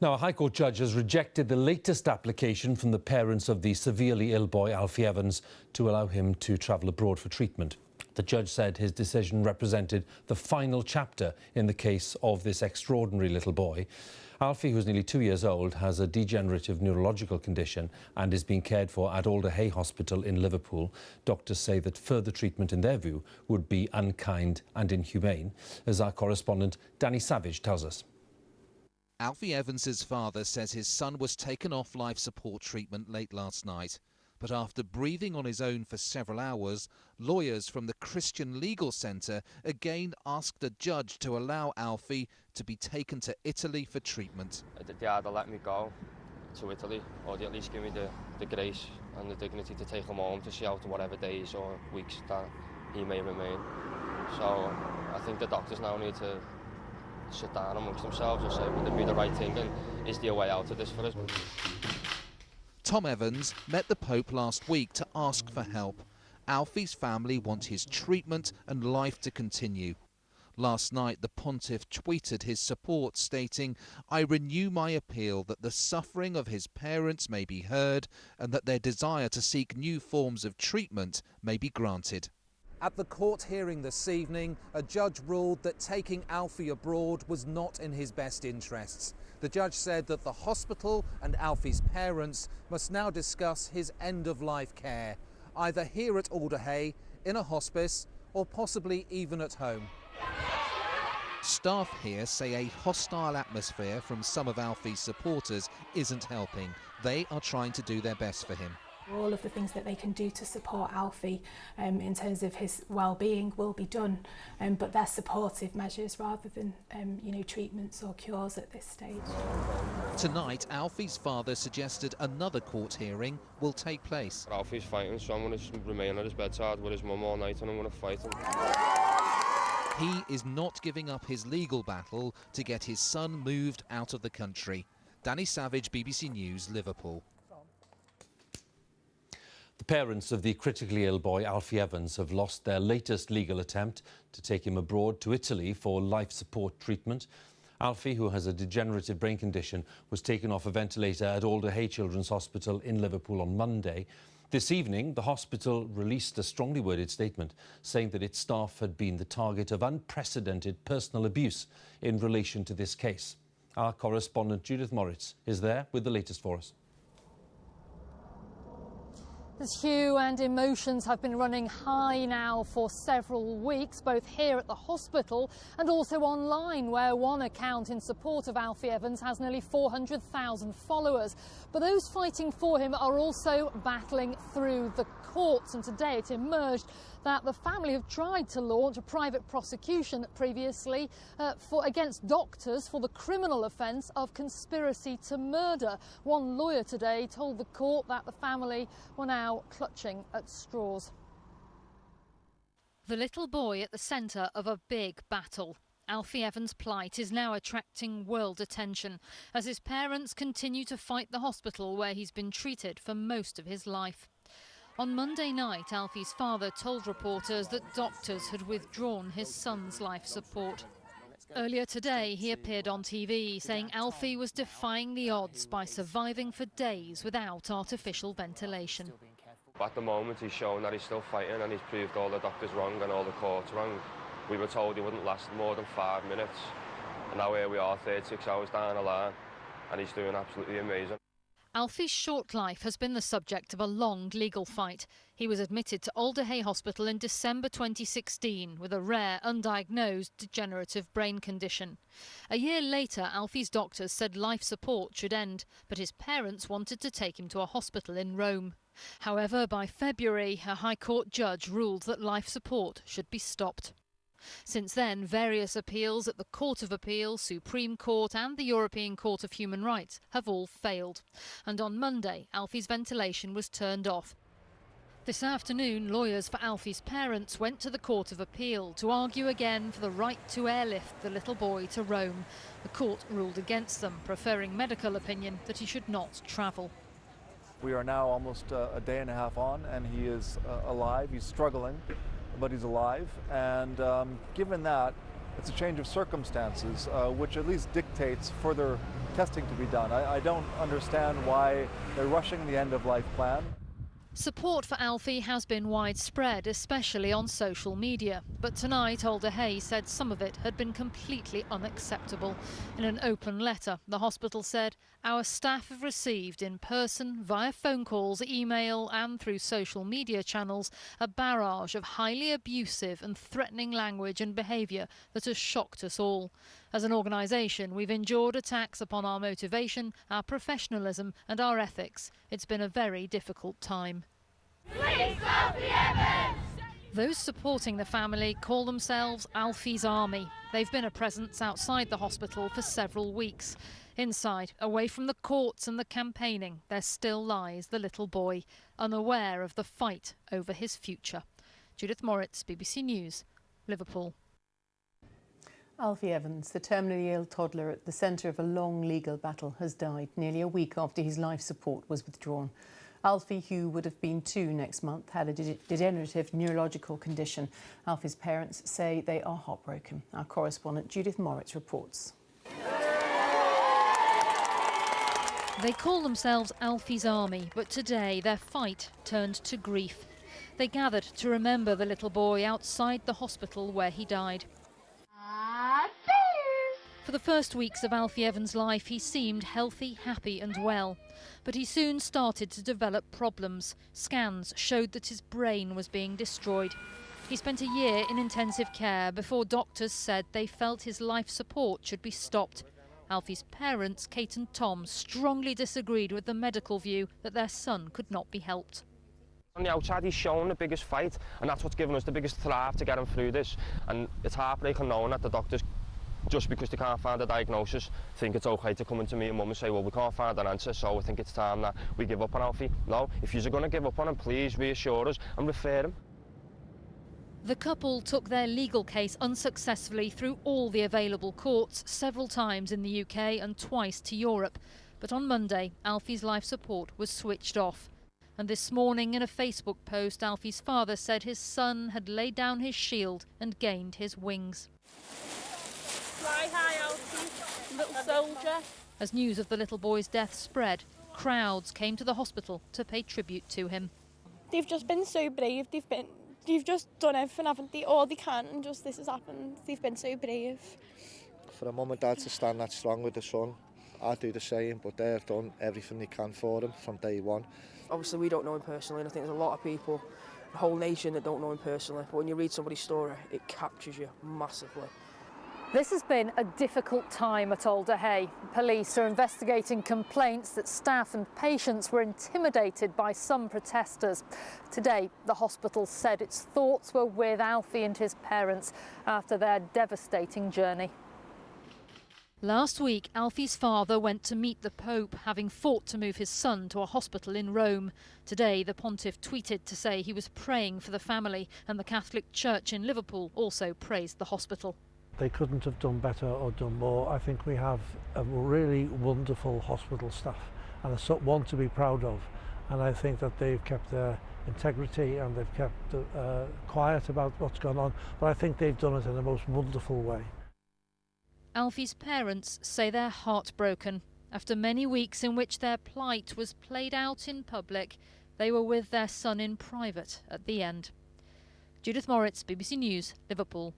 Now, a High Court judge has rejected the latest application from the parents of the severely ill boy, Alfie Evans, to allow him to travel abroad for treatment. The judge said his decision represented the final chapter in the case of this extraordinary little boy. Alfie, who's nearly 2 years old, has a degenerative neurological condition and is being cared for at Alder Hey Hospital in Liverpool. Doctors say that further treatment, in their view, would be unkind and inhumane, as our correspondent Danny Savage tells us. Alfie Evans's father says his son was taken off life support treatment late last night. But after breathing on his own for several hours, lawyers from the Christian Legal Centre again asked a judge to allow Alfie to be taken to Italy for treatment. They either let me go to Italy, or they at least give me the grace and the dignity to take him home to see out whatever days or weeks that he may remain. So I think the doctors now need to sit down amongst themselves and say, would it be the right thing, and is there a way out of this for us? Tom Evans met the Pope last week to ask for help. Alfie's family want his treatment and life to continue. Last night, the pontiff tweeted his support, stating, "I renew my appeal that the suffering of his parents may be heard and that their desire to seek new forms of treatment may be granted." At the court hearing this evening, a judge ruled that taking Alfie abroad was not in his best interests. The judge said that the hospital and Alfie's parents must now discuss his end-of-life care, either here at Alder Hey, in a hospice, or possibly even at home. Staff here say a hostile atmosphere from some of Alfie's supporters isn't helping. They are trying to do their best for him. All of the things that they can do to support Alfie in terms of his well-being will be done, but they're supportive measures rather than treatments or cures at this stage. Tonight, Alfie's father suggested another court hearing will take place. Alfie's fighting, so I'm going to remain at his bedside with his mum all night and I'm going to fight him. He is not giving up his legal battle to get his son moved out of the country. Danny Savage, BBC News, Liverpool. The parents of the critically ill boy, Alfie Evans, have lost their latest legal attempt to take him abroad to Italy for life support treatment. Alfie, who has a degenerative brain condition, was taken off a ventilator at Alder Hey Children's Hospital in Liverpool on Monday. This evening, the hospital released a strongly worded statement saying that its staff had been the target of unprecedented personal abuse in relation to this case. Our correspondent Judith Moritz is there with the latest for us. This hue and emotions have been running high now for several weeks, both here at the hospital and also online, where one account in support of Alfie Evans has nearly 400,000 followers. But those fighting for him are also battling through the courts, and today it emerged that the family have tried to launch a private prosecution previously against doctors for the criminal offence of conspiracy to murder. One lawyer today told the court that the family were now clutching at straws. The little boy at the centre of a big battle. Alfie Evans' plight is now attracting world attention as his parents continue to fight the hospital where he's been treated for most of his life. On Monday night, Alfie's father told reporters that doctors had withdrawn his son's life support. Earlier today, he appeared on TV saying Alfie was defying the odds by surviving for days without artificial ventilation. At the moment, he's shown that he's still fighting and he's proved all the doctors wrong and all the courts wrong. We were told he wouldn't last more than 5 minutes. And now here we are, 36 hours down the line, and he's doing absolutely amazing. Alfie's short life has been the subject of a long legal fight. He was admitted to Alder Hey Hospital in December 2016 with a rare, undiagnosed degenerative brain condition. A year later, Alfie's doctors said life support should end, but his parents wanted to take him to a hospital in Rome. However, by February, a High Court judge ruled that life support should be stopped. Since then, various appeals at the Court of Appeal, Supreme Court and the European Court of Human Rights have all failed. And on Monday, Alfie's ventilation was turned off. This afternoon, lawyers for Alfie's parents went to the Court of Appeal to argue again for the right to airlift the little boy to Rome. The court ruled against them, preferring medical opinion that he should not travel. We are now almost a day and a half on, and he is alive. He's struggling, but he's alive. And given that, it's a change of circumstances, which at least dictates further testing to be done. I don't understand why they're rushing the end-of-life plan. Support for Alfie has been widespread, especially on social media. But tonight, Alder Hey said some of it had been completely unacceptable. In an open letter, the hospital said, "Our staff have received in person, via phone calls, email and through social media channels, a barrage of highly abusive and threatening language and behaviour that has shocked us all. As an organisation, we've endured attacks upon our motivation, our professionalism and our ethics. It's been a very difficult time." Those supporting the family call themselves Alfie's Army. They've been a presence outside the hospital for several weeks. Inside, away from the courts and the campaigning, there still lies the little boy, unaware of the fight over his future. Judith Moritz, BBC News, Liverpool. Alfie Evans, the terminally ill toddler at the centre of a long legal battle, has died nearly a week after his life support was withdrawn. Alfie, who would have been 2 next month, had a degenerative neurological condition. Alfie's parents say they are heartbroken. Our correspondent Judith Moritz reports. They call themselves Alfie's Army, but today their fight turned to grief. They gathered to remember the little boy outside the hospital where he died. For the first weeks of Alfie Evans' life, he seemed healthy, happy and well. But he soon started to develop problems. Scans showed that his brain was being destroyed. He spent a year in intensive care before doctors said they felt his life support should be stopped. Alfie's parents, Kate and Tom, strongly disagreed with the medical view that their son could not be helped. On the outside, he's shown the biggest fight, and that's what's given us the biggest thrive to get him through this. And it's heartbreaking knowing that the doctors, just because they can't find a diagnosis, think it's okay to come into me and mum and say, well, we can't find an answer, so I think it's time that we give up on Alfie. No, if you're going to give up on him, please reassure us and refer him. The couple took their legal case unsuccessfully through all the available courts, several times in the UK and twice to Europe. But on Monday, Alfie's life support was switched off. And this morning, in a Facebook post, Alfie's father said his son had laid down his shield and gained his wings. Fly high, Alfie, little soldier. As news of the little boy's death spread, crowds came to the hospital to pay tribute to him. They've just been so brave. They've just done everything, haven't they? All they can, and just this has happened. They've been so brave. For a mum and dad to stand that strong with the son, I do the same, but they've done everything they can for him from day one. Obviously, we don't know him personally, and I think there's a lot of people, the whole nation, that don't know him personally. But when you read somebody's story, it captures you massively. This has been a difficult time at Alder Hey. Police are investigating complaints that staff and patients were intimidated by some protesters. Today, the hospital said its thoughts were with Alfie and his parents after their devastating journey. Last week, Alfie's father went to meet the Pope, having fought to move his son to a hospital in Rome. Today, the pontiff tweeted to say he was praying for the family, and the Catholic Church in Liverpool also praised the hospital. They couldn't have done better or done more. I think we have a really wonderful hospital staff and one to be proud of. And I think that they've kept their integrity and they've kept quiet about what's gone on. But I think they've done it in the most wonderful way. Alfie's parents say they're heartbroken. After many weeks in which their plight was played out in public, they were with their son in private at the end. Judith Moritz, BBC News, Liverpool.